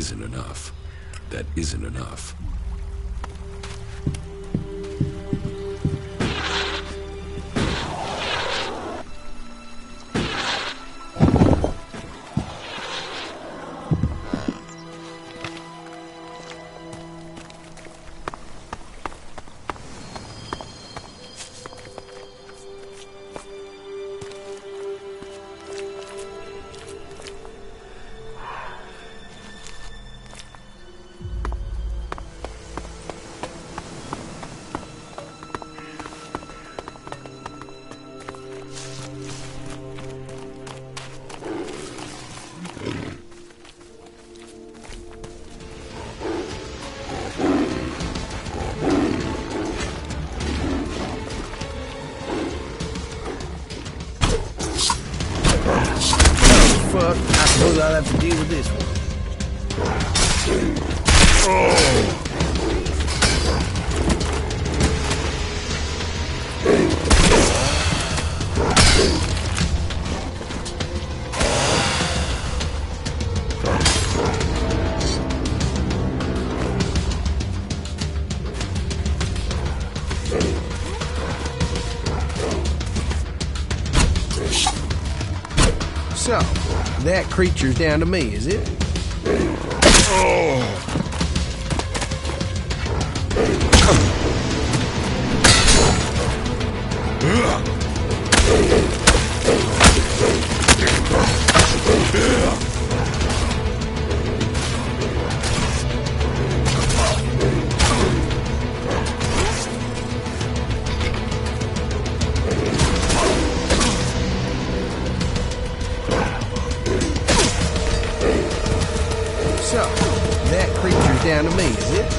isn't enough. That isn't enough. Fuck, I suppose I'll have to deal with this one. So, that creature's down to me, is it? So, that creature's down to me, is it?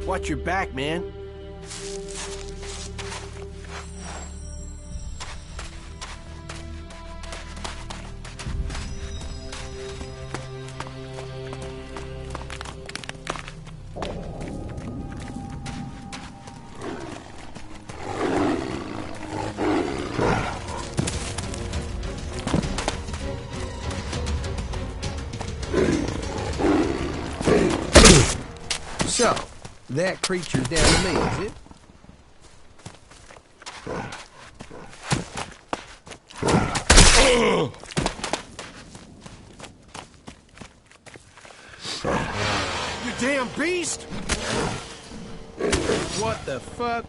Watch your back, man. So, that creature's down to me, is it? You damn beast! What the fuck?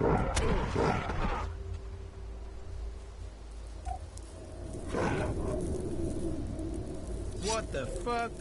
What the fuck?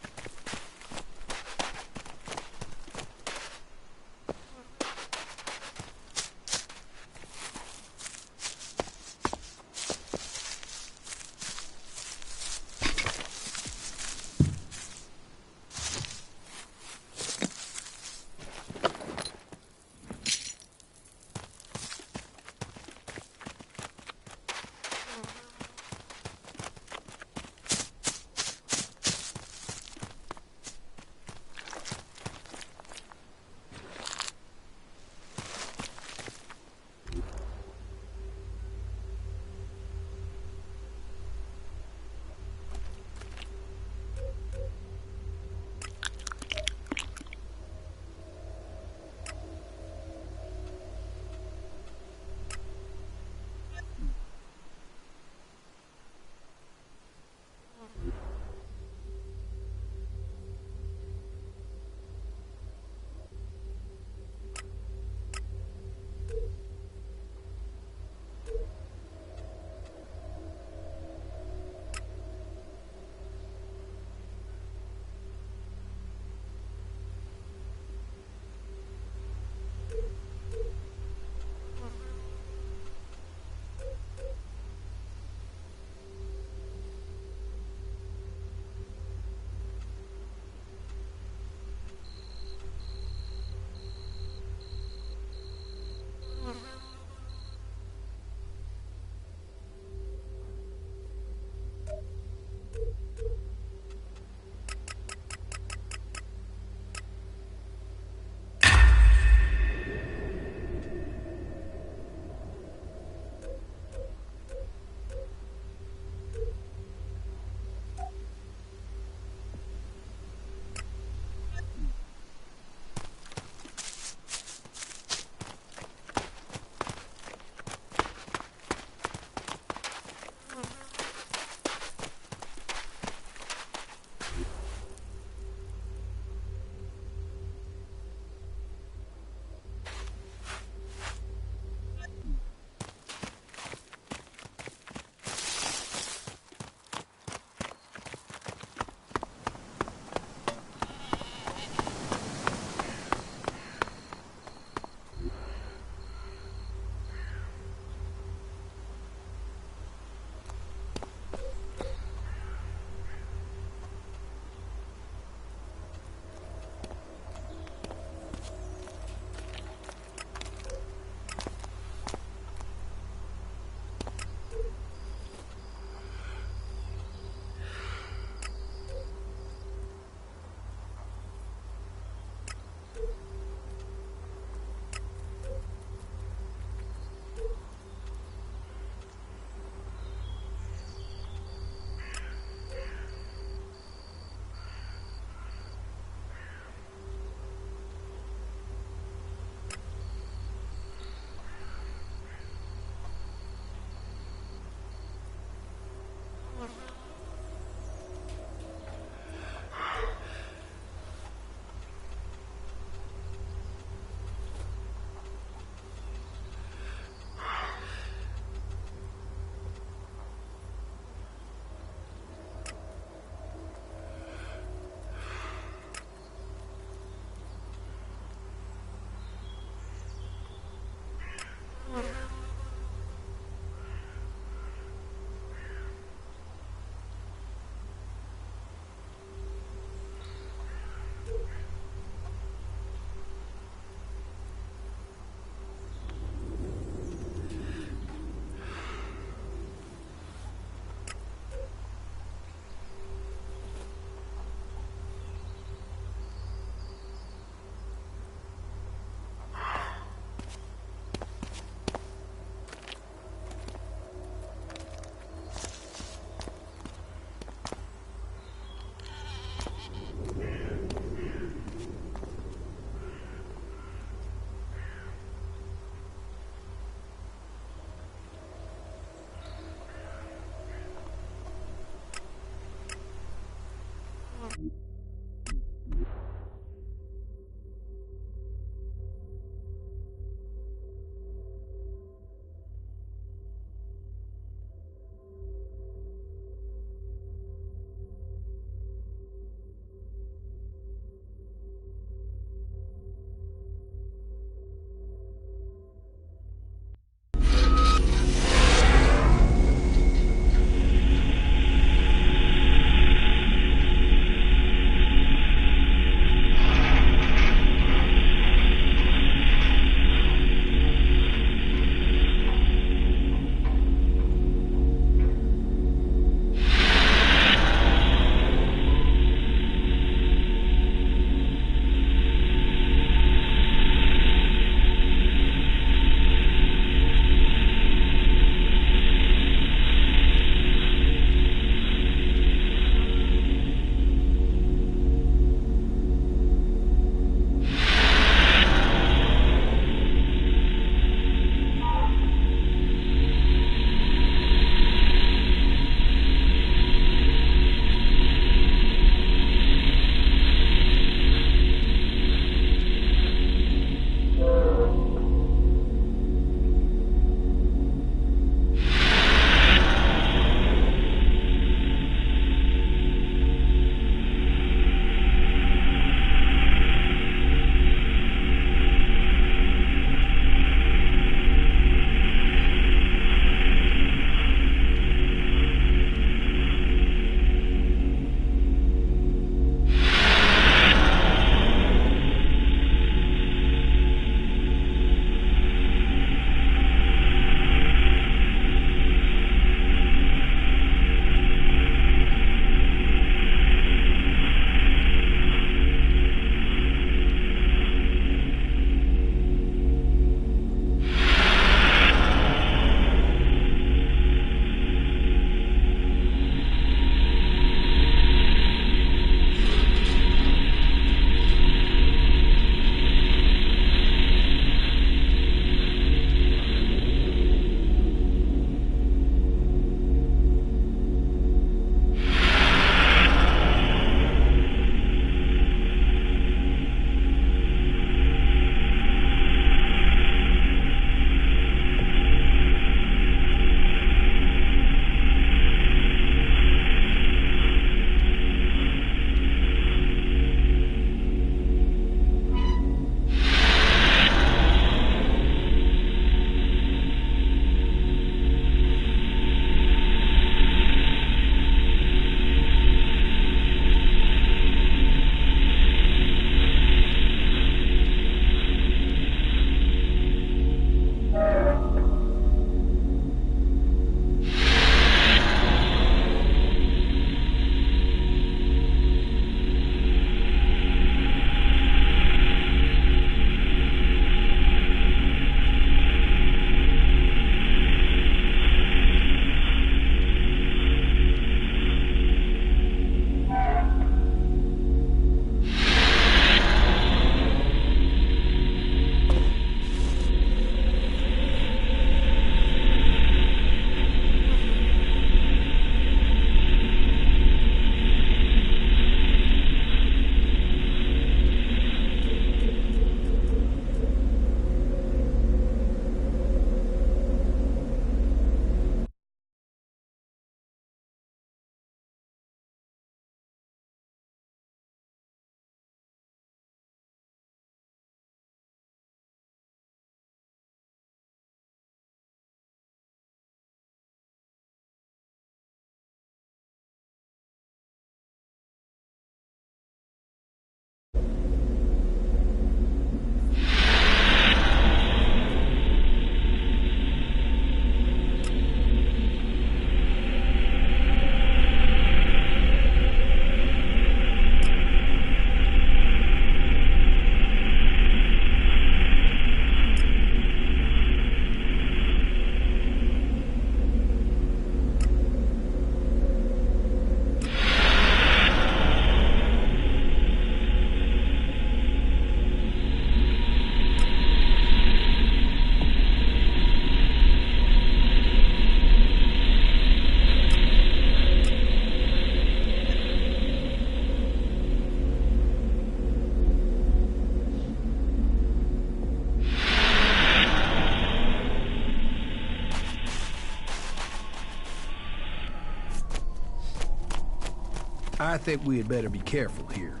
I think we had better be careful here.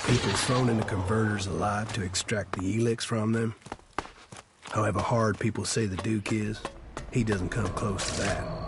People thrown into converters alive to extract the Elex from them. However hard people say the Duke is, he doesn't come close to that.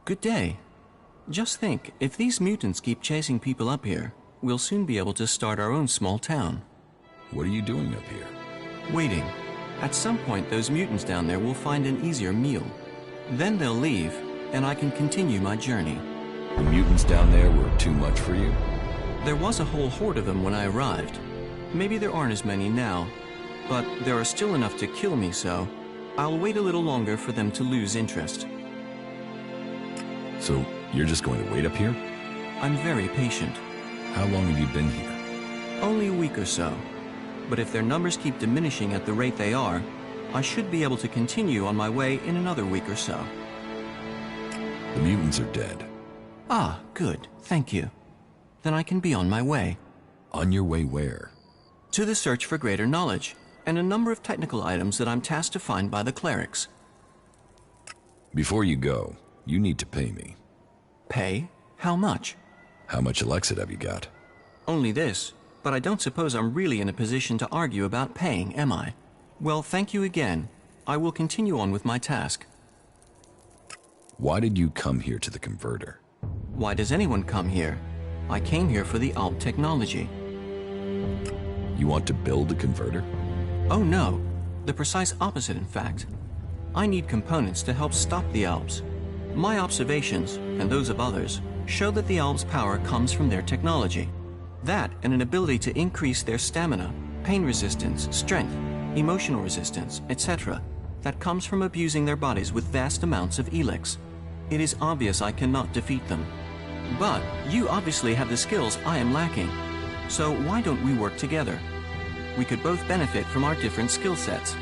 Good day. Just think, if these mutants keep chasing people up here, we'll soon be able to start our own small town. What are you doing up here? Waiting. At some point, those mutants down there will find an easier meal. Then they'll leave, and I can continue my journey. The mutants down there were too much for you? There was a whole horde of them when I arrived. Maybe there aren't as many now, but there are still enough to kill me, so I'll wait a little longer for them to lose interest. So, you're just going to wait up here? I'm very patient. How long have you been here? Only a week or so. But if their numbers keep diminishing at the rate they are, I should be able to continue on my way in another week or so. The mutants are dead. Ah, good. Thank you. Then I can be on my way. On your way where? To the search for greater knowledge, and a number of technical items that I'm tasked to find by the clerics. Before you go, you need to pay me. Pay? How much? How much Elexit have you got? Only this. but I don't suppose I'm really in a position to argue about paying, am I? Well, thank you again. I will continue on with my task. Why did you come here to the converter? Why does anyone come here? I came here for the ALB technology. You want to build a converter? Oh no, the precise opposite in fact. I need components to help stop the ALBs. My observations, and those of others, show that the ALBs' power comes from their technology. That and an ability to increase their stamina, pain resistance, strength, emotional resistance, etc. that comes from abusing their bodies with vast amounts of Elex. It is obvious I cannot defeat them. But you obviously have the skills I am lacking. So why don't we work together? We could both benefit from our different skill sets.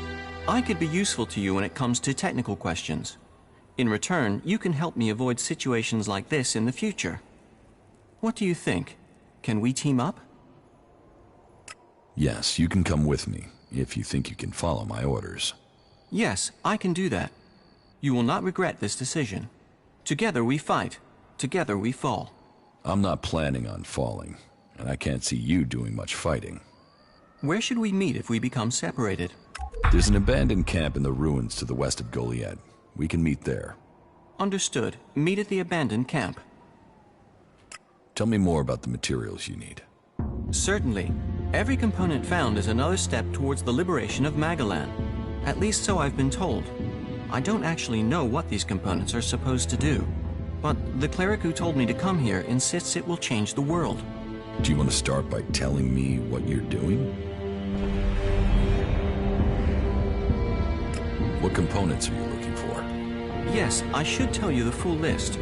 I could be useful to you when it comes to technical questions. In return, you can help me avoid situations like this in the future. What do you think? Can we team up? Yes, you can come with me, if you think you can follow my orders. Yes, I can do that. You will not regret this decision. Together we fight. Together we fall. I'm not planning on falling, and I can't see you doing much fighting. Where should we meet if we become separated? There's an abandoned camp in the ruins to the west of Goliad. We can meet there. Understood. Meet at the abandoned camp. Tell me more about the materials you need. Certainly. Every component found is another step towards the liberation of Magalan. At least so I've been told. I don't actually know what these components are supposed to do. But the cleric who told me to come here insists it will change the world. Do you want to start by telling me what you're doing? What components are you looking for? Yes, I should tell you the full list.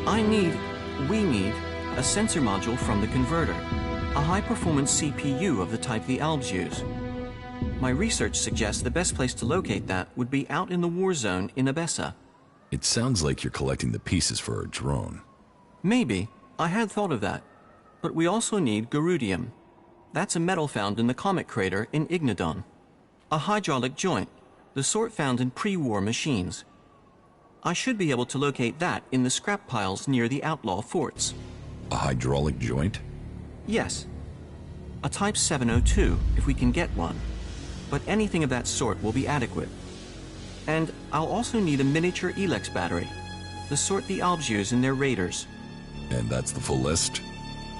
We need a sensor module from the converter, a high-performance CPU of the type the ALBs use. My research suggests the best place to locate that would be out in the war zone in Abessa. It sounds like you're collecting the pieces for a drone. Maybe. I had thought of that. But we also need Garudium. That's a metal found in the comet crater in Ignadon. A hydraulic joint, the sort found in pre-war machines. I should be able to locate that in the scrap piles near the outlaw forts. A hydraulic joint? Yes. A Type 702, if we can get one. But anything of that sort will be adequate. And I'll also need a miniature Elex battery, the sort the ALBs use in their raiders. And that's the full list?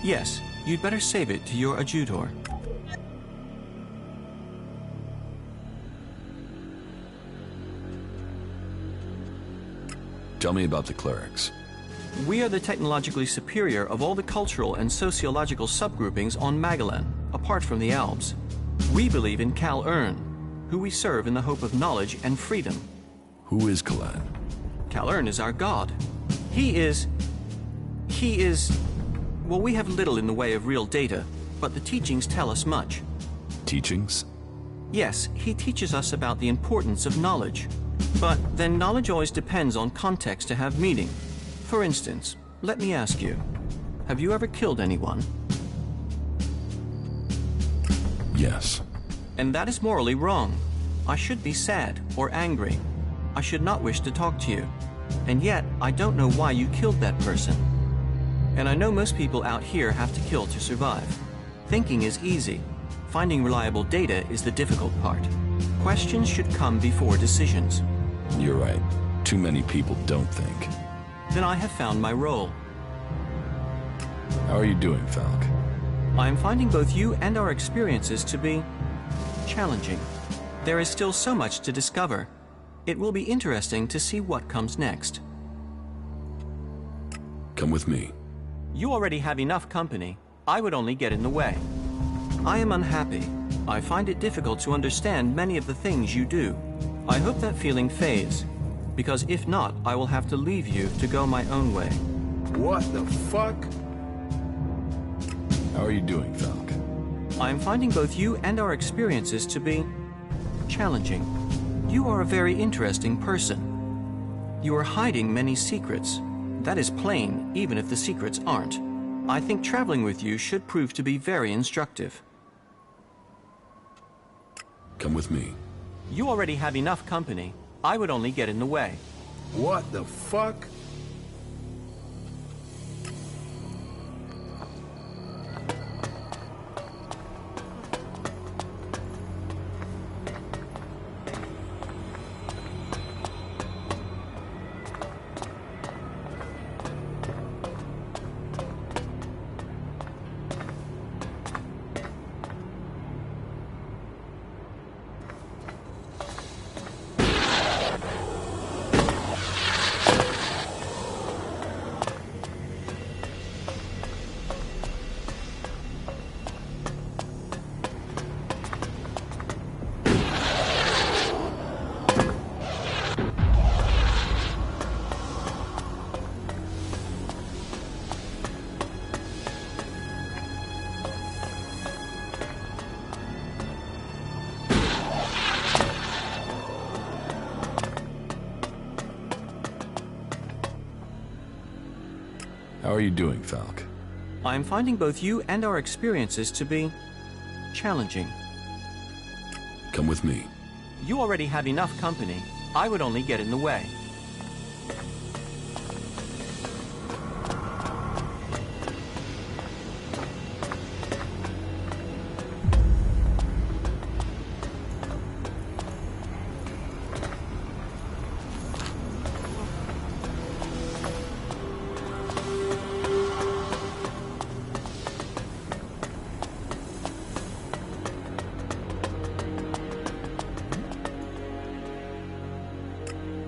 Yes, you'd better save it to your adjutor. Tell me about the clerics. We are the technologically superior of all the cultural and sociological subgroupings on Magalan, apart from the ALBs. We believe in Kal Urn, who we serve in the hope of knowledge and freedom. Who is Kalan? Kal Urn is our god. He is... Well, we have little in the way of real data, but the teachings tell us much. Teachings? Yes, he teaches us about the importance of knowledge. But then knowledge always depends on context to have meaning. For instance, let me ask you, have you ever killed anyone? Yes. And that is morally wrong. I should be sad or angry. I should not wish to talk to you. And yet, I don't know why you killed that person. And I know most people out here have to kill to survive. Thinking is easy. Finding reliable data is the difficult part. Questions should come before decisions. You're right. Too many people don't think. Then I have found my role. How are you doing, Falk? I am finding both you and our experiences to be challenging. There is still so much to discover. It will be interesting to see what comes next. Come with me. You already have enough company. I would only get in the way. I am unhappy. I find it difficult to understand many of the things you do. I hope that feeling fades, because if not, I will have to leave you to go my own way. What the fuck? How are you doing, Falk? I am finding both you and our experiences to be challenging. You are a very interesting person. You are hiding many secrets. That is plain, even if the secrets aren't. I think traveling with you should prove to be very instructive. Come with me. You already have enough company. I would only get in the way. What the fuck? How are you doing, Falk? I am finding both you and our experiences to be challenging. Come with me. You already have enough company. I would only get in the way.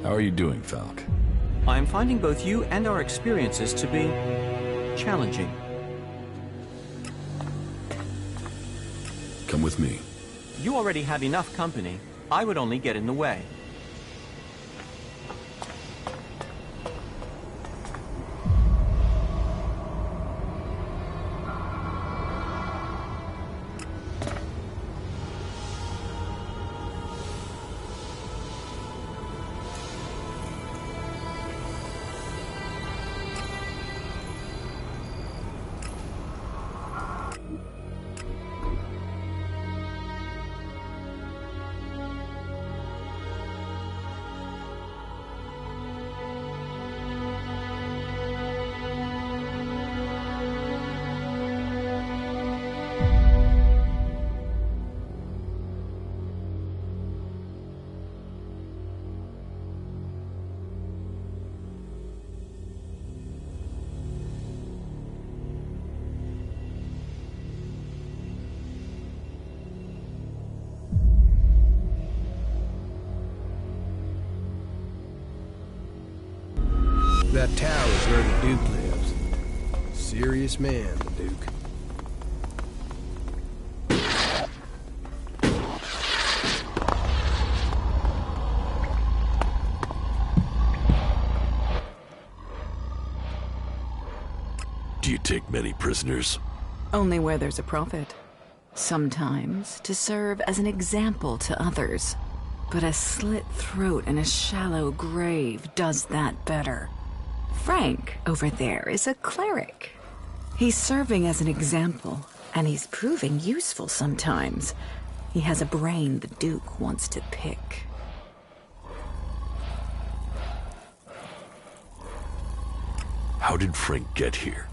How are you doing, Falk? I am finding both you and our experiences to be challenging. Come with me. You already have enough company. I would only get in the way. That tower is where the Duke lives. Serious man, the Duke. Do you take many prisoners? Only where there's a profit. Sometimes to serve as an example to others. But a slit throat and a shallow grave does that better. Frank, over there, is a cleric. He's serving as an example, and he's proving useful sometimes. He has a brain the Duke wants to pick. How did Frank get here?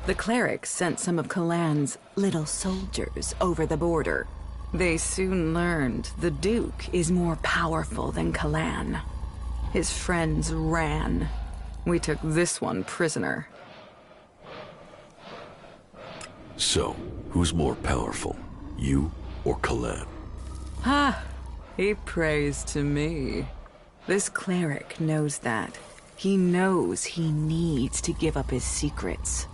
The cleric sent some of Kalan's little soldiers over the border. They soon learned the Duke is more powerful than Kalan. His friends ran. We took this one prisoner. So, who's more powerful, you or Kalan? Ha! He prays to me. This cleric knows that. He knows he needs to give up his secrets.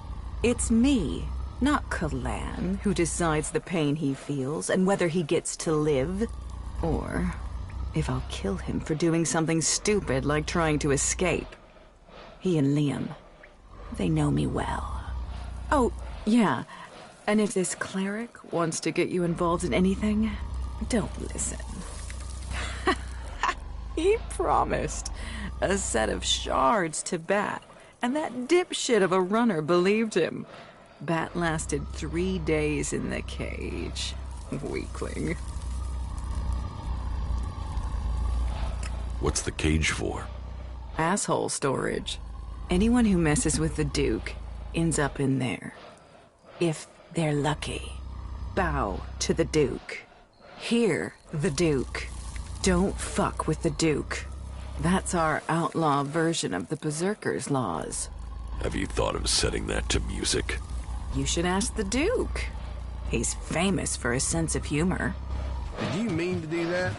It's me, not Kalan, who decides the pain he feels and whether he gets to live. Or if I'll kill him for doing something stupid like trying to escape. He and Liam, they know me well. Oh, yeah, and if this cleric wants to get you involved in anything, don't listen. He promised a set of shards to Bat, and that dipshit of a runner believed him. Bat lasted 3 days in the cage. Weakling. What's the cage for? Asshole storage. Anyone who messes with the Duke ends up in there. If they're lucky. Bow to the Duke. Hear the Duke. Don't fuck with the Duke. That's our outlaw version of the Berserker's laws. Have you thought of setting that to music? You should ask the Duke. He's famous for his sense of humor. Did you mean to do that?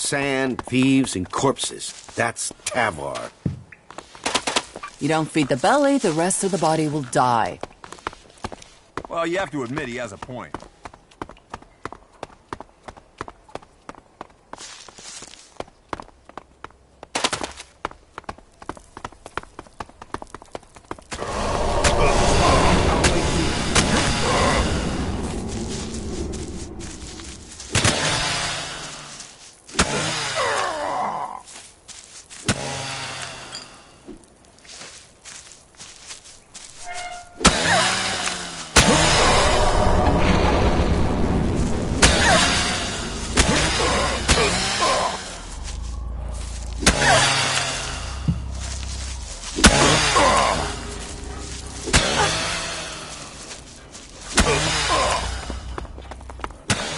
sand, thieves, and corpses. That's Tavar. You don't feed the belly, the rest of the body will die. Well, you have to admit he has a point.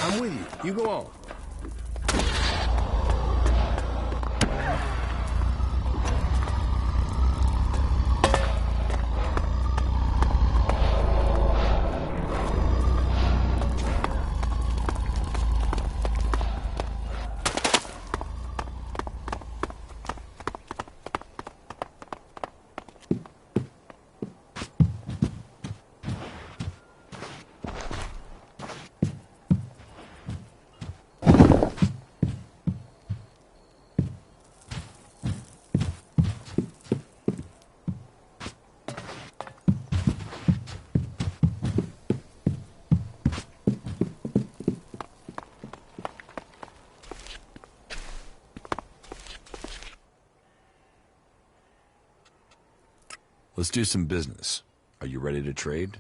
I'm with you. You go on. Let's do some business. Are you ready to trade?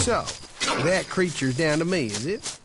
So, that creature's down to me, is it?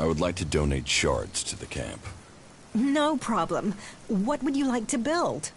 I would like to donate shards to the camp. No problem. What would you like to build?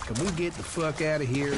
Can we get the fuck out of here?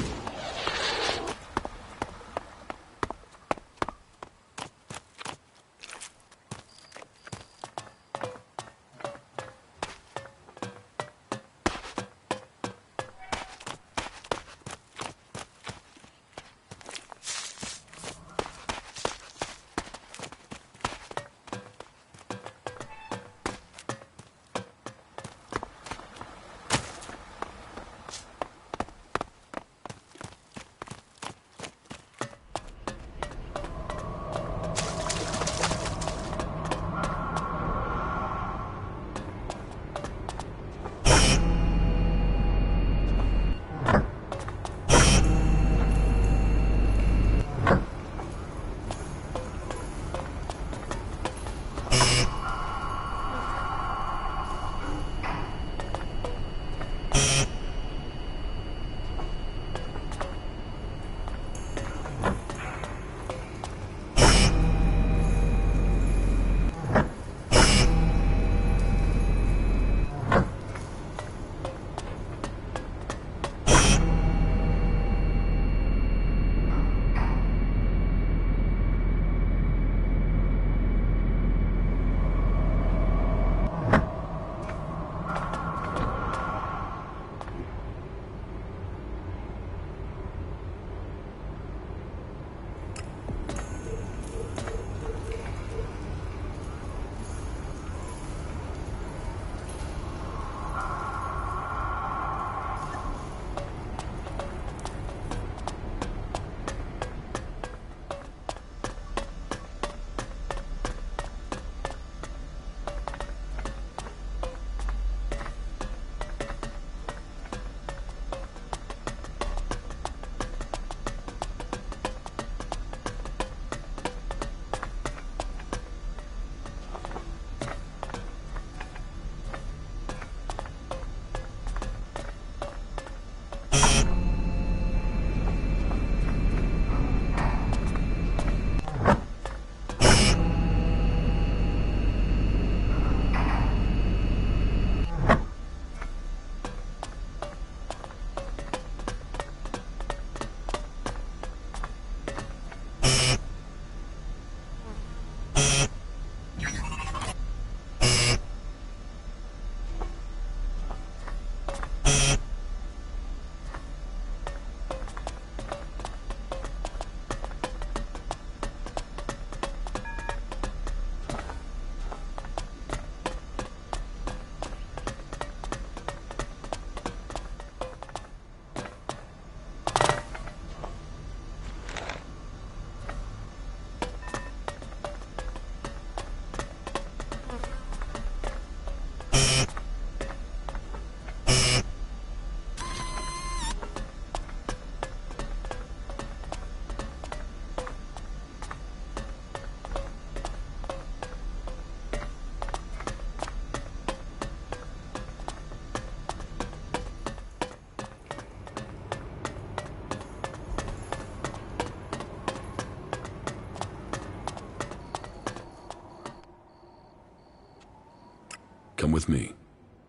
Come with me.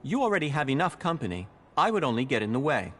You already have enough company. I would only get in the way.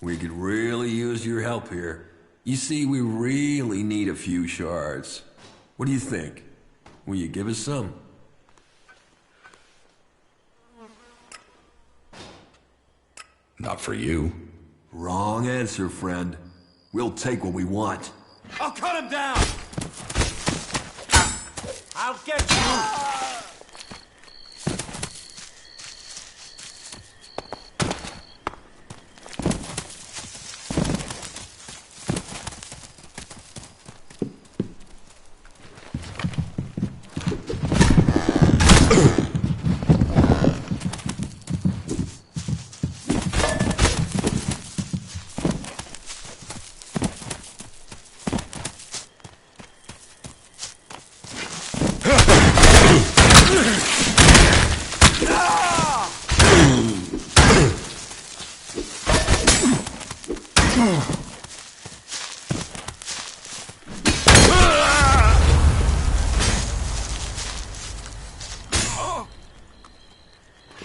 We could really use your help here. You see, we really need a few shards. What do you think? Will you give us some? Not for you. Wrong answer, friend. We'll take what we want. I'll cut him down! I'll get you!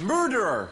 Murderer!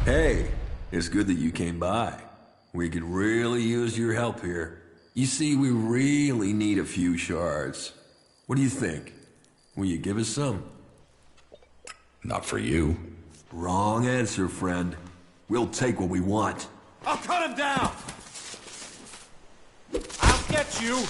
Hey, it's good that you came by. We could really use your help here. You see, we really need a few shards. What do you think? Will you give us some? Not for you. Wrong answer, friend. We'll take what we want. I'll cut him down! I'll get you!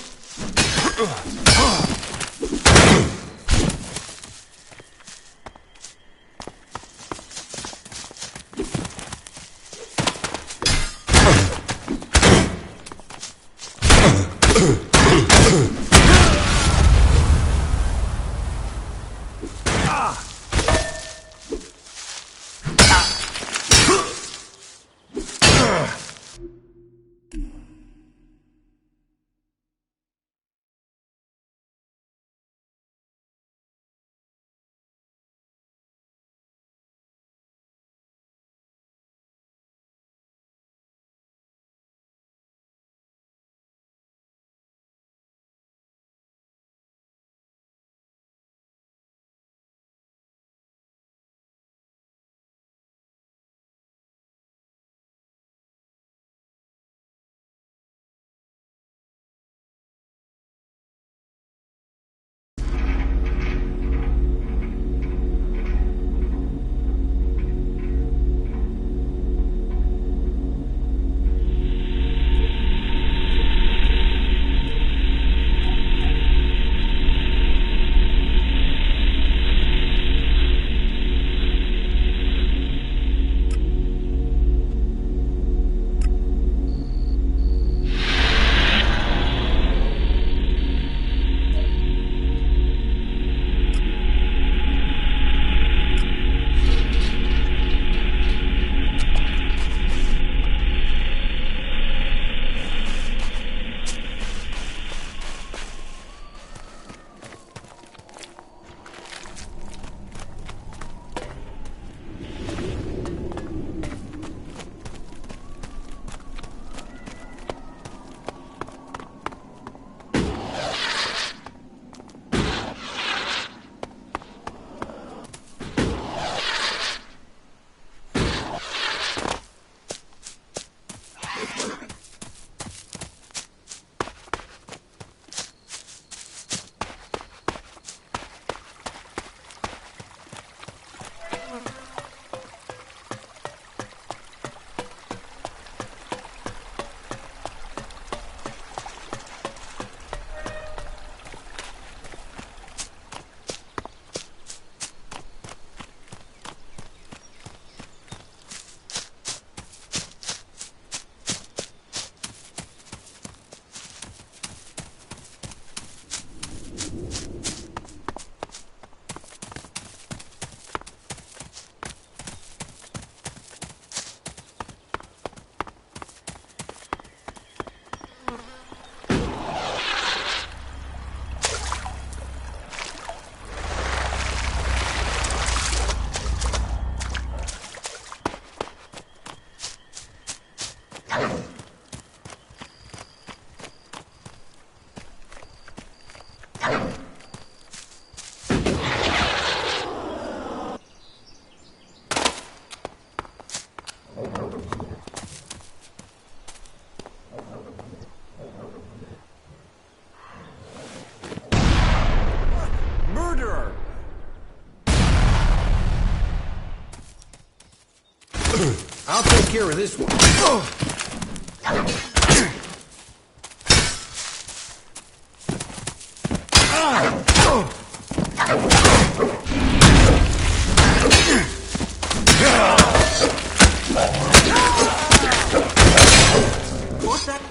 I'll take care of this one.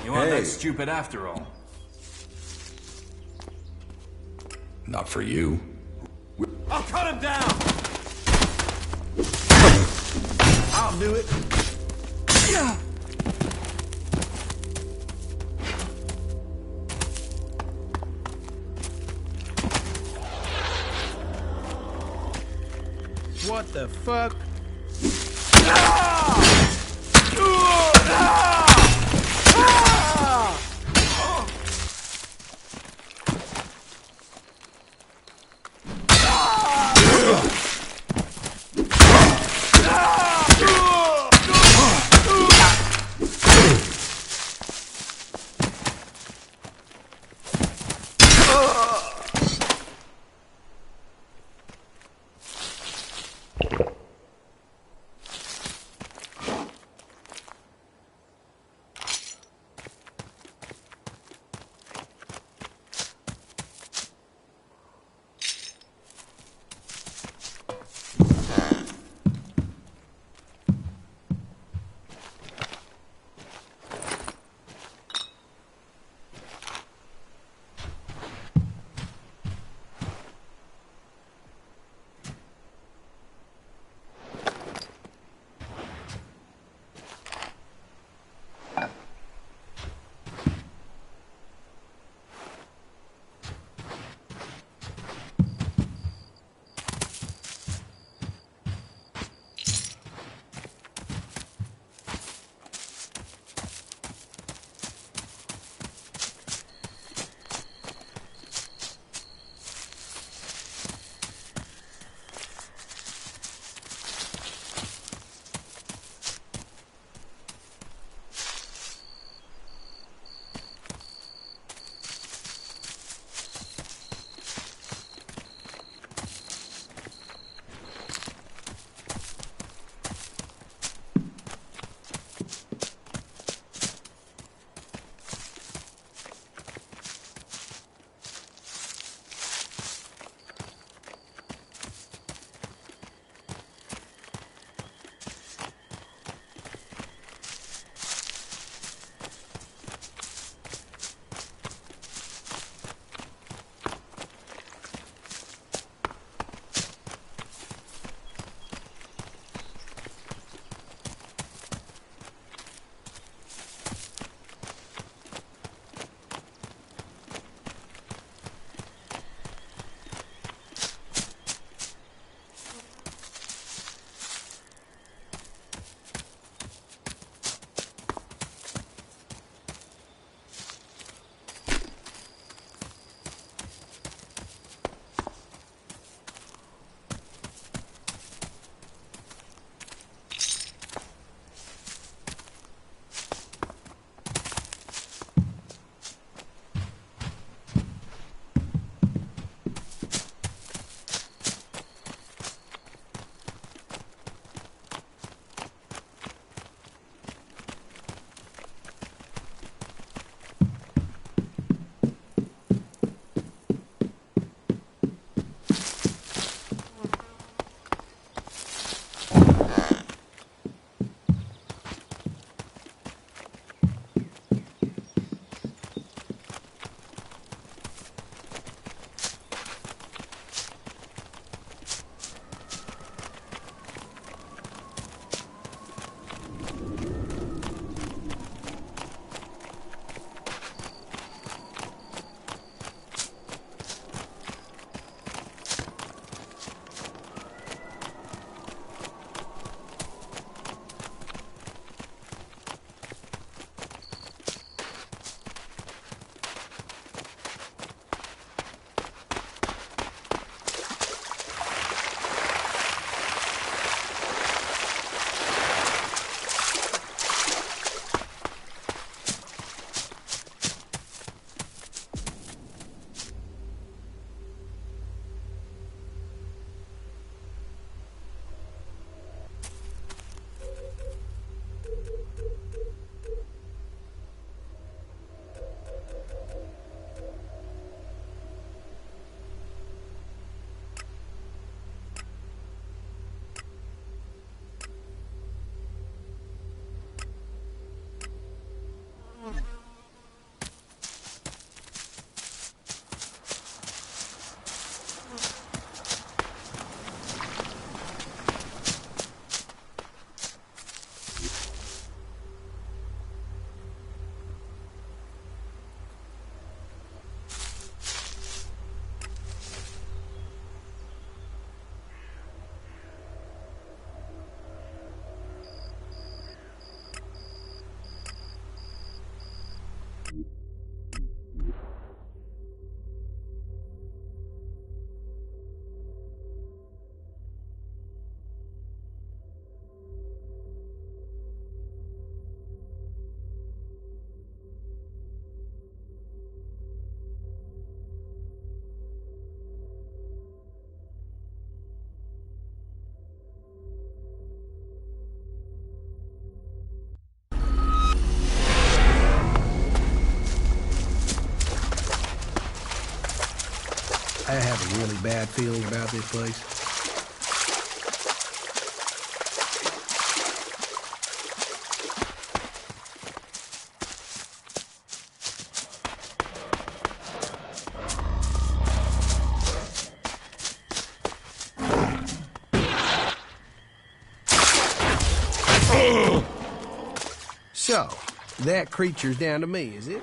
You aren't that stupid after all. Not for you. I'll cut him down! I'll do it. What the fuck? have a really bad feeling about this place? So, that creature's down to me, is it?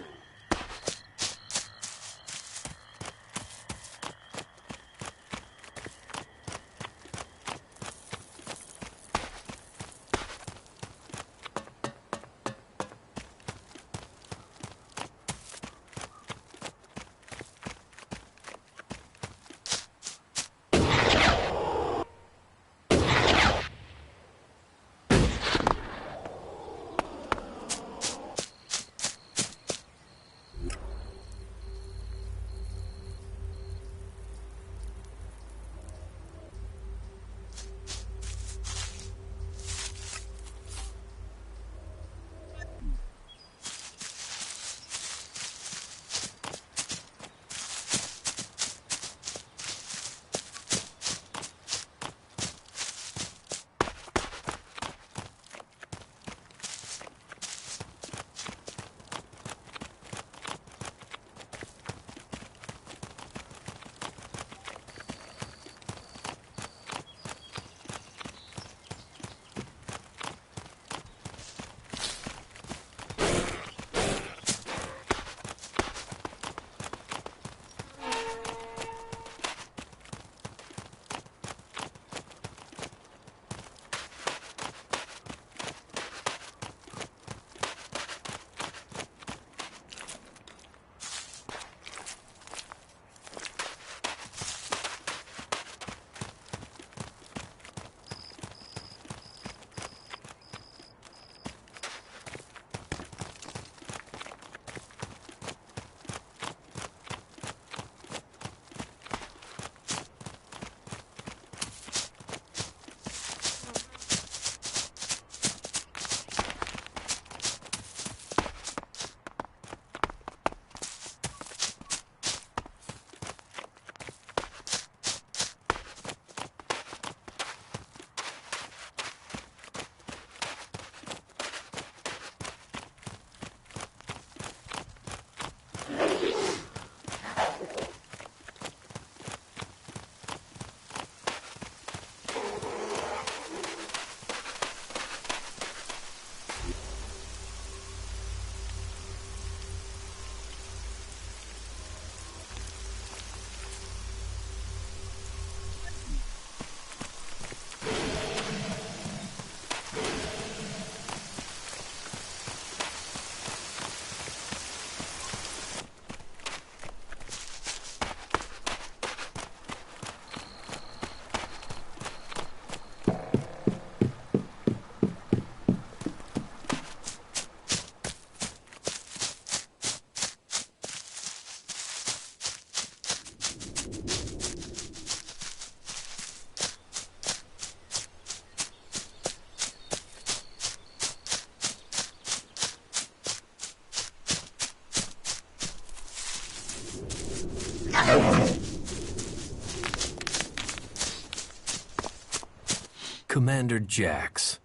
Commander Jax,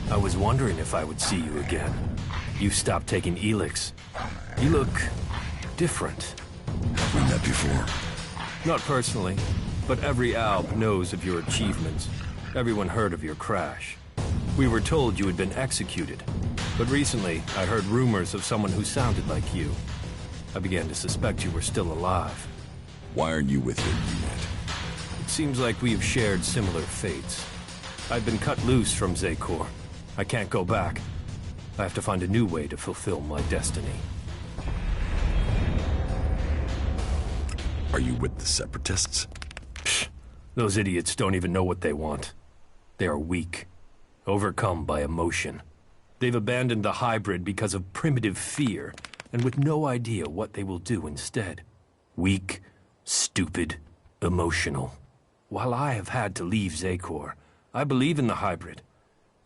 I was wondering if I would see you again. You stopped taking Elex. You look different. Have we met before? Not personally, but every Alb knows of your achievements. Everyone heard of your crash. We were told you had been executed, but recently I heard rumors of someone who sounded like you. I began to suspect you were still alive. Why aren't you with your unit? It seems like we have shared similar fates. I've been cut loose from Zekor. I can't go back. I have to find a new way to fulfill my destiny. Are you with the Separatists? Psh, those idiots don't even know what they want. They are weak, overcome by emotion. They've abandoned the hybrid because of primitive fear, and with no idea what they will do instead. Weak, stupid, emotional. While I have had to leave Zekor, I believe in the hybrid.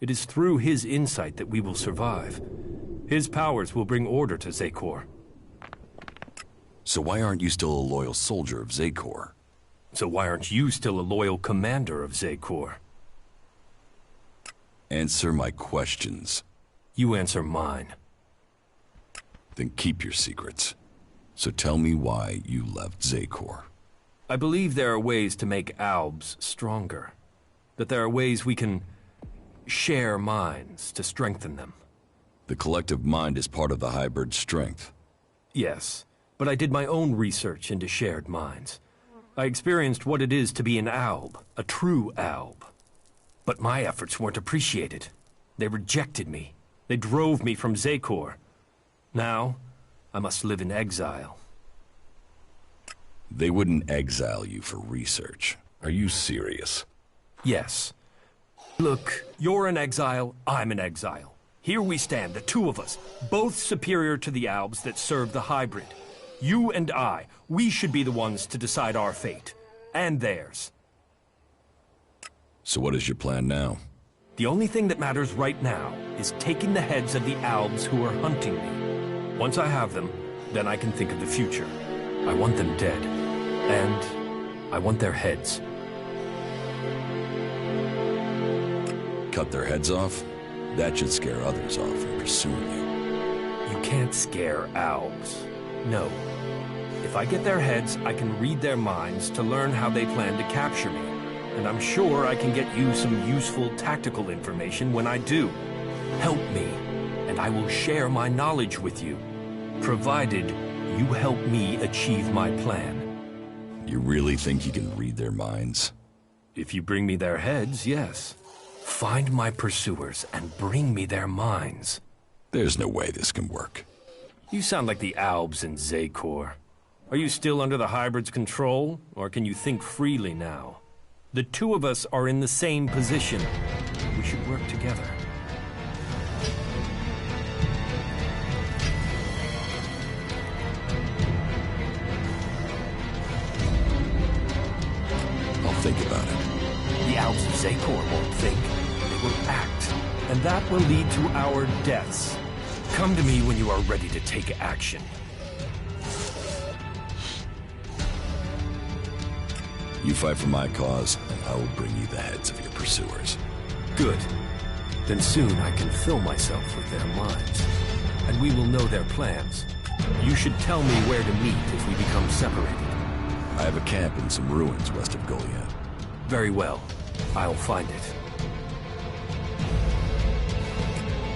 It is through his insight that we will survive. His powers will bring order to Zekor. So why aren't you still a loyal soldier of Zekor? So why aren't you still a loyal commander of Zekor? Answer my questions. You answer mine. Then keep your secrets. So tell me why you left Zekor. I believe there are ways to make Albs stronger. That there are ways we can share minds to strengthen them. The collective mind is part of the hybrid's strength. Yes, but I did my own research into shared minds. I experienced what it is to be an Alb, a true Alb. But my efforts weren't appreciated. They rejected me. They drove me from Zekor. Now, I must live in exile. They wouldn't exile you for research. Are you serious? Yes. Look, you're in exile, I'm in exile. Here we stand, the two of us, both superior to the Albs that serve the hybrid. You and I, we should be the ones to decide our fate. And theirs. So what is your plan now? The only thing that matters right now is taking the heads of the Albs who are hunting me. Once I have them, then I can think of the future. I want them dead. And I want their heads. Cut their heads off? That should scare others off from pursuing you. You can't scare Albs. No. If I get their heads, I can read their minds to learn how they plan to capture me. And I'm sure I can get you some useful tactical information when I do. Help me, and I will share my knowledge with you, provided you help me achieve my plan. You really think you can read their minds? If you bring me their heads, yes. Find my pursuers and bring me their minds. There's no way this can work. You sound like the Albs in Zekor. Are you still under the hybrid's control, or can you think freely now? The two of us are in the same position. We should work together. I'll think about it. The Albs of Zekor won't think. They will act. And that will lead to our deaths. Come to me when you are ready to take action. You fight for my cause, and I will bring you the heads of your pursuers. Good. Then soon I can fill myself with their minds. And we will know their plans. You should tell me where to meet if we become separated. I have a camp in some ruins west of Goliad. Very well. I'll find it.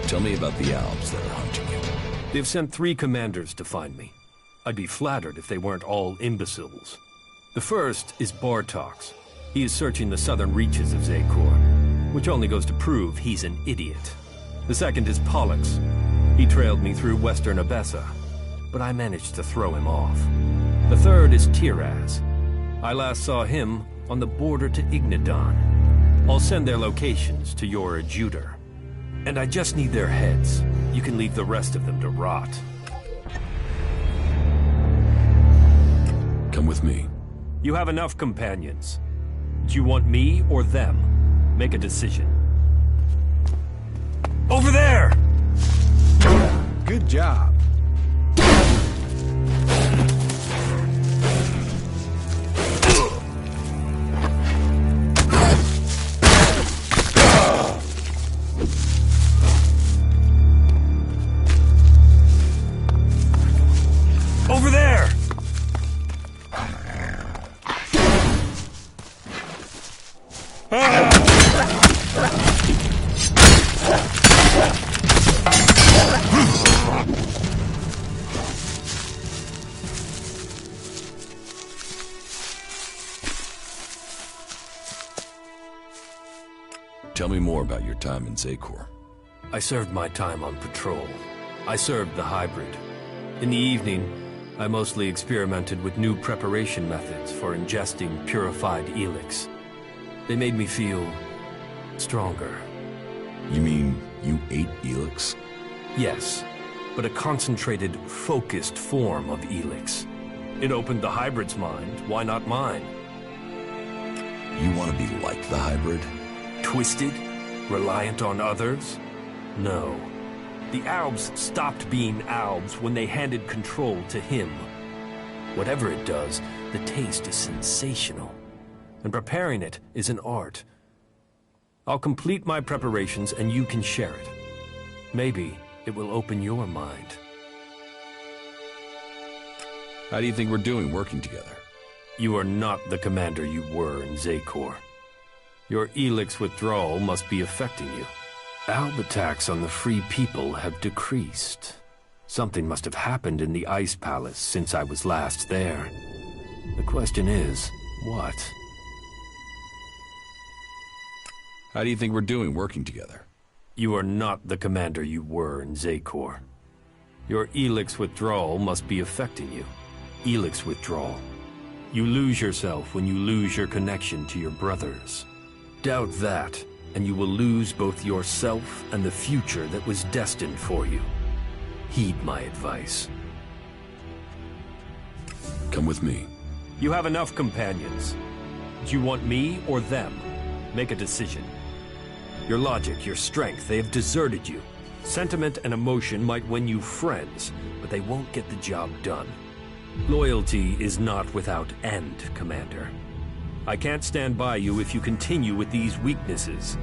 Tell me about the Albs that are hunting you. They've sent 3 commanders to find me. I'd be flattered if they weren't all imbeciles. The first is Bartox. He is searching the southern reaches of Zekor, which only goes to prove he's an idiot. The second is Pollux. He trailed me through western Abessa, but I managed to throw him off. The third is Tiraz. I last saw him on the border to Ignadon. I'll send their locations to your adjutor. And I just need their heads. You can leave the rest of them to rot. Come with me. You have enough companions. Do you want me or them? Make a decision. Over there! Good job. Over there! Tell me more about your time in Zekor. I served my time on patrol. I served the hybrid. In the evening, I mostly experimented with new preparation methods for ingesting purified Elex. They made me feel stronger. You mean you ate Elex? Yes, but a concentrated, focused form of Elex. It opened the hybrid's mind, why not mine? You want to be like the hybrid? Twisted? Reliant on others? No. The Albs stopped being Albs when they handed control to him. Whatever it does, the taste is sensational. and preparing it is an art. I'll complete my preparations and you can share it. Maybe it will open your mind. How do you think we're doing working together? You are not the commander you were in Zakor. Your Elex withdrawal must be affecting you. Alb attacks on the free people have decreased. Something must have happened in the Ice Palace since I was last there. The question is, what? How do you think we're doing working together? You are not the commander you were in Zakor. Your Elex withdrawal must be affecting you. Elex withdrawal. You lose yourself when you lose your connection to your brothers. Doubt that, and you will lose both yourself and the future that was destined for you. Heed my advice. Come with me. You have enough companions. Do you want me or them? Make a decision. Your logic, your strength, they have deserted you. Sentiment and emotion might win you friends, but they won't get the job done. Loyalty is not without end, Commander. I can't stand by you if you continue with these weaknesses.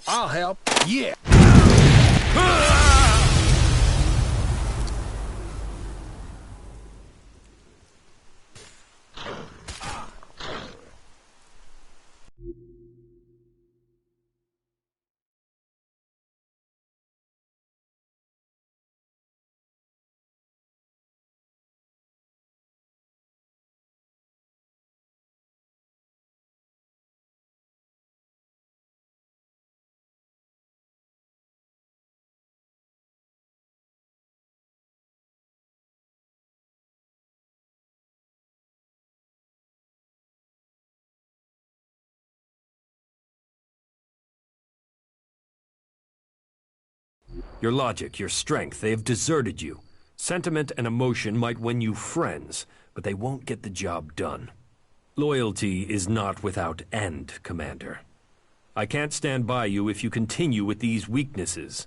I'll help. Yeah. Your logic, your strength, they have deserted you. Sentiment and emotion might win you friends, but they won't get the job done. Loyalty is not without end, Commander. I can't stand by you if you continue with these weaknesses.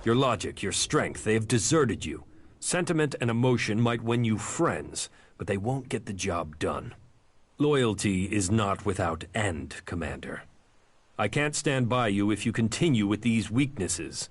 Your logic, your strength, they have deserted you. Sentiment and emotion might win you friends, but they won't get the job done. Loyalty is not without end, Commander. I can't stand by you if you continue with these weaknesses.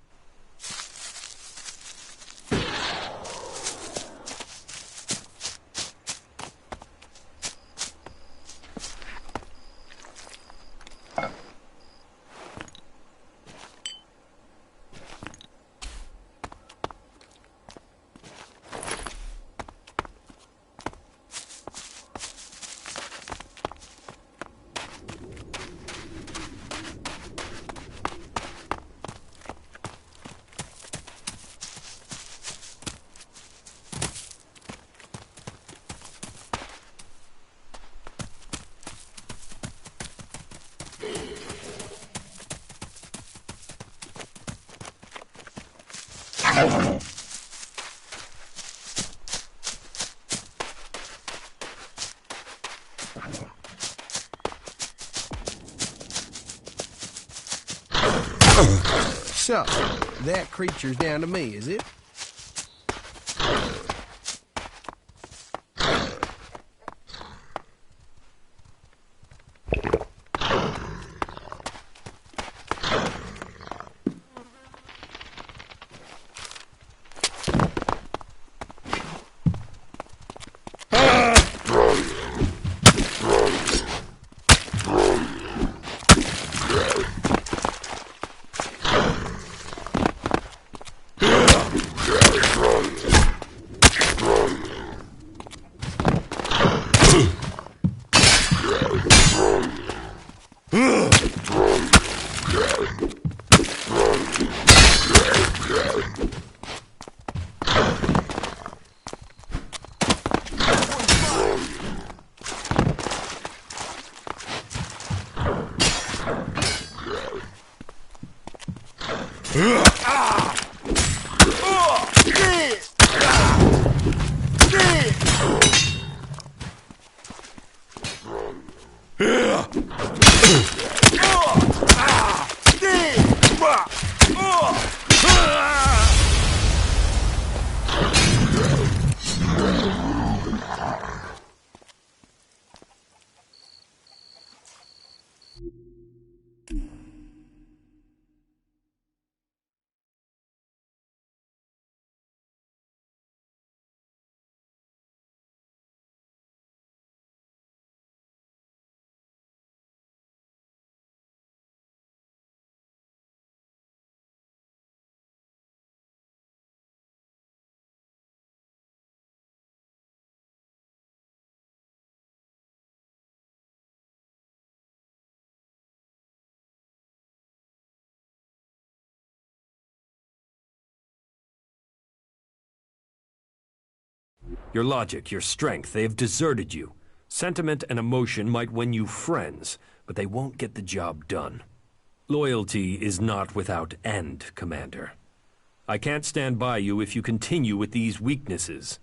So, that creature's down to me, is it? Your logic, your strength, they have deserted you. Sentiment and emotion might win you friends, but they won't get the job done. Loyalty is not without end, Commander. I can't stand by you if you continue with these weaknesses.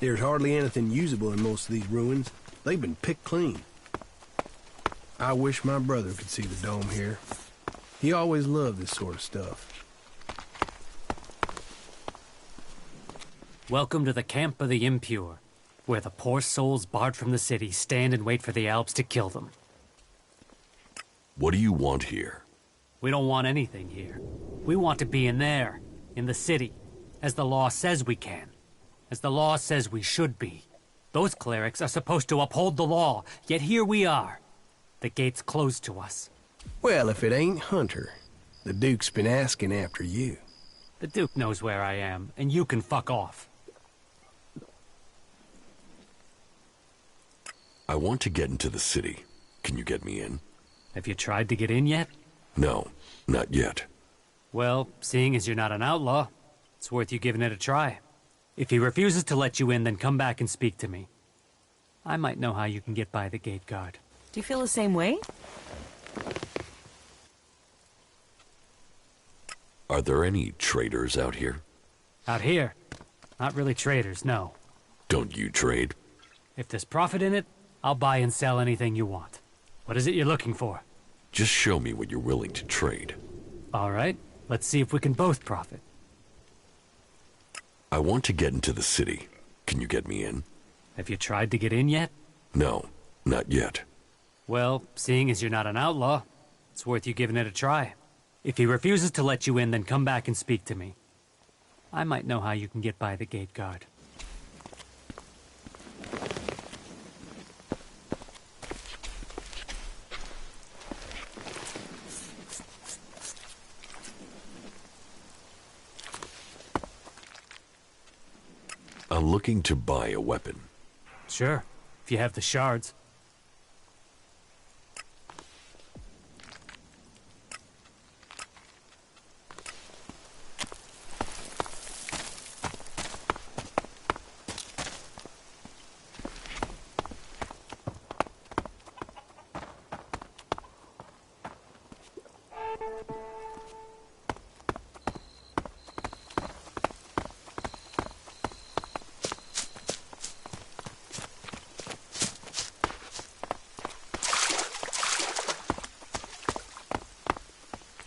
There's hardly anything usable in most of these ruins. They've been picked clean. I wish my brother could see the dome here. He always loved this sort of stuff. Welcome to the camp of the impure, where the poor souls barred from the city stand and wait for the Alps to kill them. What do you want here? We don't want anything here. We want to be in there, in the city, as the law says we can, as the law says we should be. Those clerics are supposed to uphold the law, yet here we are. The gate's closed to us. Well, if it ain't Hunter, the Duke's been asking after you. The Duke knows where I am, and you can fuck off. I want to get into the city. Can you get me in? Have you tried to get in yet? No, not yet. Well, seeing as you're not an outlaw, it's worth you giving it a try. If he refuses to let you in, then come back and speak to me. I might know how you can get by the gate guard. Do you feel the same way? Are there any traders out here? Out here? Not really traders, no. Don't you trade? If there's profit in it, I'll buy and sell anything you want. What is it you're looking for? Just show me what you're willing to trade. All right, let's see if we can both profit. I want to get into the city. Can you get me in? Have you tried to get in yet? No, not yet. Well, seeing as you're not an outlaw, it's worth you giving it a try. If he refuses to let you in, then come back and speak to me. I might know how you can get by the gate guard. I'm looking to buy a weapon. Sure, if you have the shards.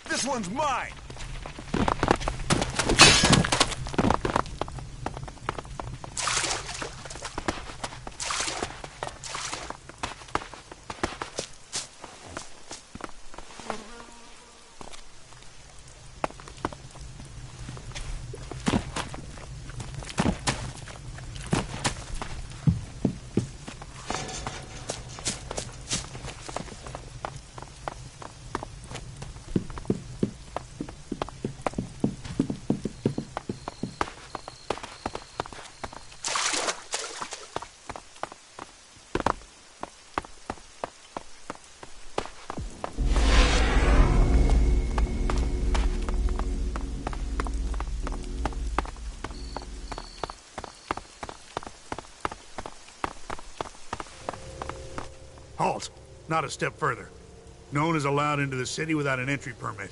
This one's mine! Halt! Not a step further. No one is allowed into the city without an entry permit.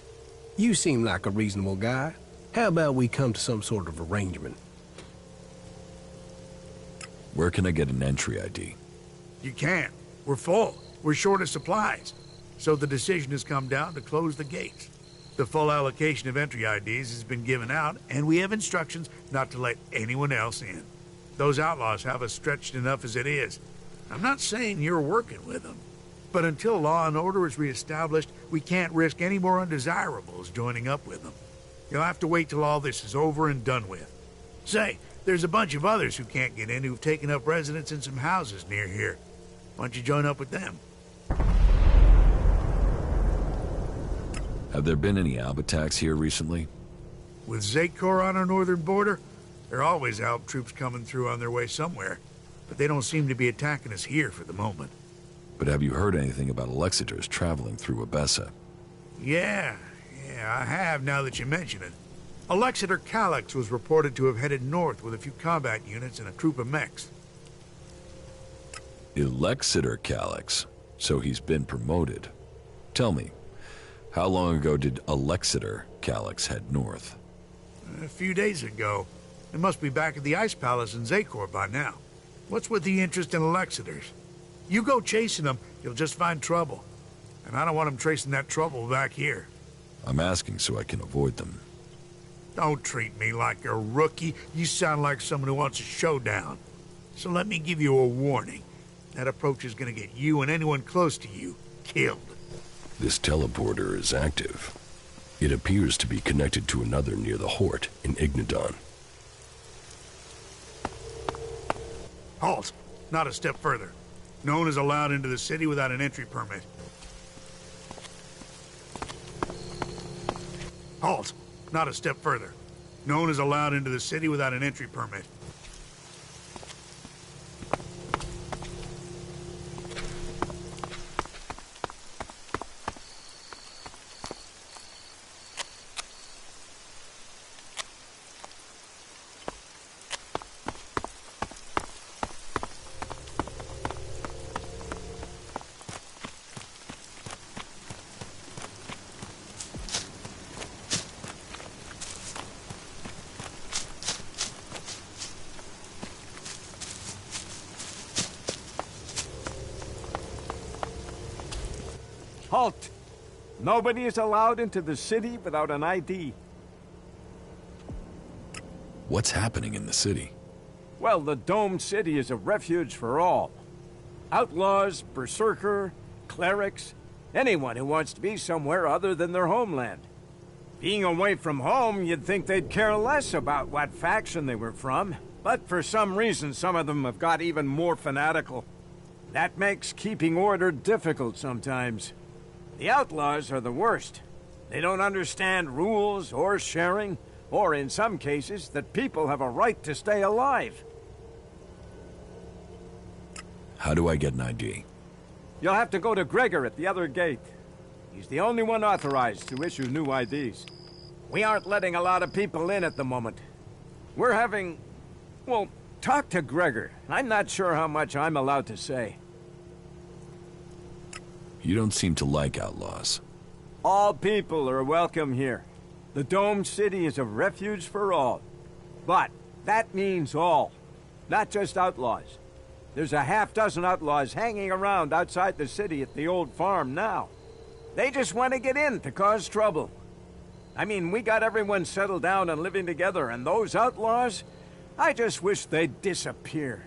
You seem like a reasonable guy. How about we come to some sort of arrangement? Where can I get an entry ID? You can't. We're full. We're short of supplies. So the decision has come down to close the gates. The full allocation of entry IDs has been given out, and we have instructions not to let anyone else in. Those outlaws have us stretched enough as it is. I'm not saying you're working with them, but until law and order is reestablished, we can't risk any more undesirables joining up with them. You'll have to wait till all this is over and done with. Say, there's a bunch of others who can't get in who've taken up residence in some houses near here. Why don't you join up with them? Have there been any Alb attacks here recently? With Zakor on our northern border, there are always Alb troops coming through on their way somewhere. But they don't seem to be attacking us here for the moment. But have you heard anything about Alexiters traveling through Abessa? Yeah, I have now that you mention it. Alexiter Calyx was reported to have headed north with a few combat units and a troop of mechs. Alexiter Calyx? So he's been promoted. Tell me, how long ago did Alexiter Calyx head north? A few days ago. They must be back at the Ice Palace in Zakor by now. What's with the interest in Alexiters? You go chasing them, you'll just find trouble. And I don't want them tracing that trouble back here. I'm asking so I can avoid them. Don't treat me like a rookie. You sound like someone who wants a showdown. So let me give you a warning. That approach is gonna get you and anyone close to you killed. This teleporter is active. It appears to be connected to another near the Hort in Ignadon. Halt! Not a step further. No one is allowed into the city without an entry permit. Halt! Not a step further. No one is allowed into the city without an entry permit. Halt! Nobody is allowed into the city without an ID. What's happening in the city? Well, the Dome City is a refuge for all. Outlaws, berserker, clerics, anyone who wants to be somewhere other than their homeland. Being away from home, you'd think they'd care less about what faction they were from. But for some reason, some of them have got even more fanatical. That makes keeping order difficult sometimes. The outlaws are the worst. They don't understand rules or sharing, or in some cases, that people have a right to stay alive. How do I get an ID? You'll have to go to Gregor at the other gate. He's the only one authorized to issue new IDs. We aren't letting a lot of people in at the moment. We're having... well, talk to Gregor. I'm not sure how much I'm allowed to say. You don't seem to like outlaws. All people are welcome here. The Dome City is a refuge for all. But that means all, not just outlaws. There's a half-dozen outlaws hanging around outside the city at the old farm now. They just want to get in to cause trouble. I mean, we got everyone settled down and living together, and those outlaws, I just wish they'd disappear.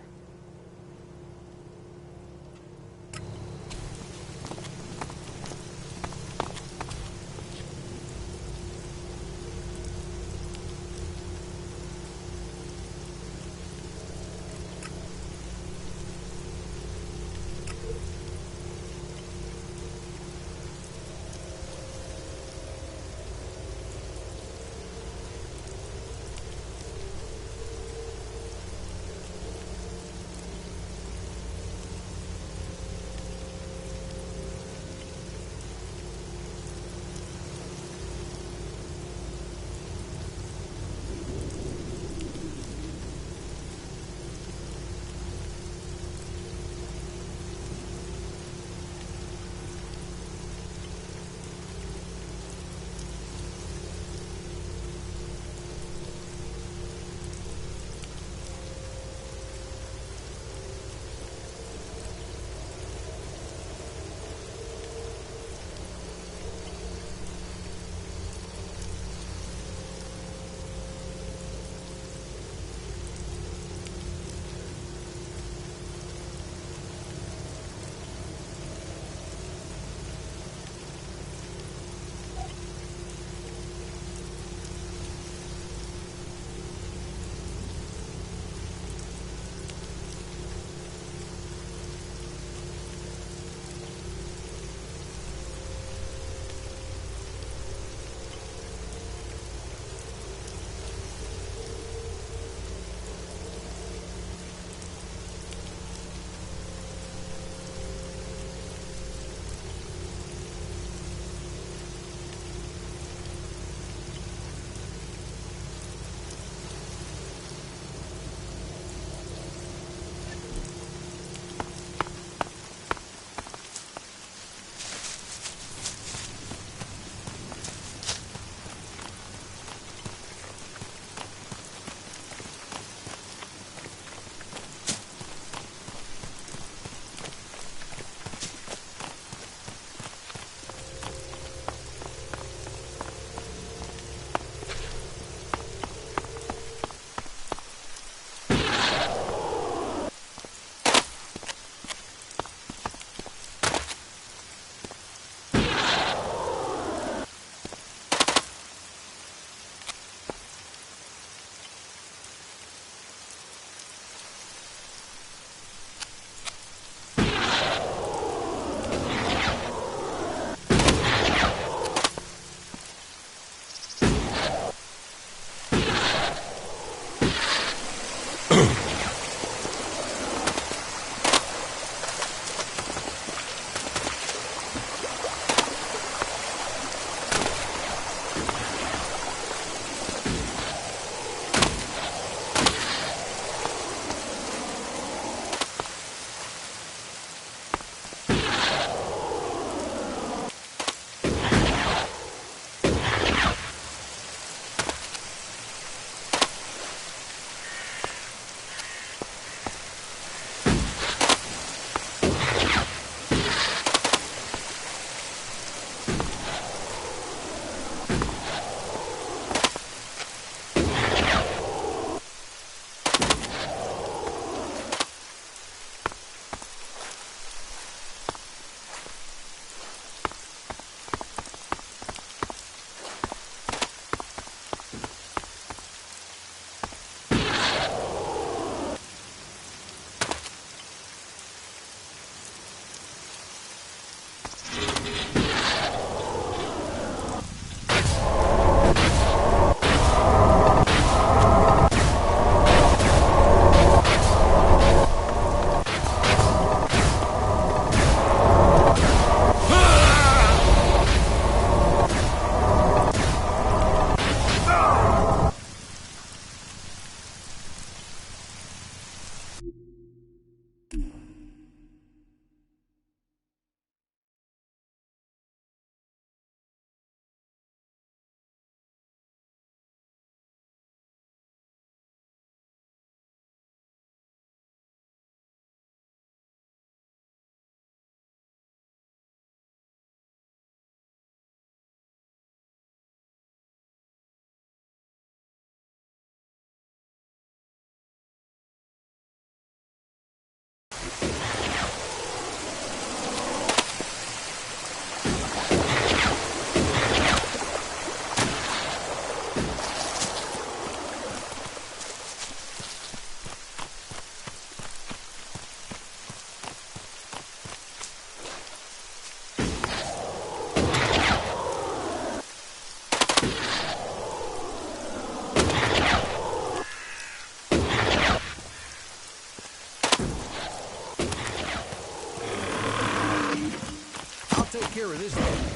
take care of this.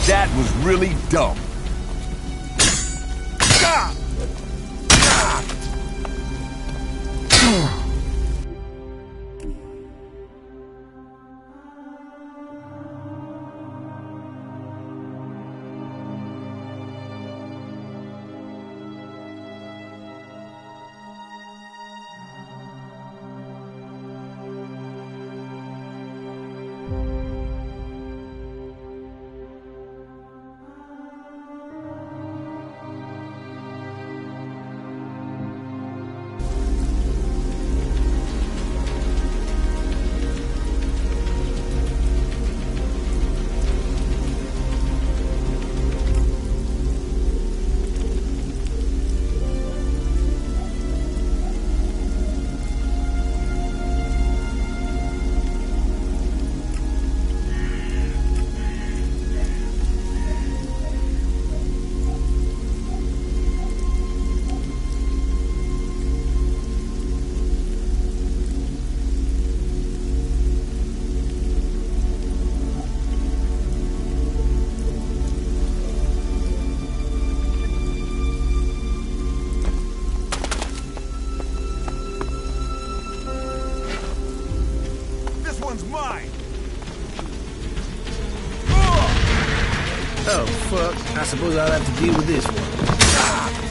That was really dumb. Mine. Oh, fuck. I suppose I'll have to deal with this one.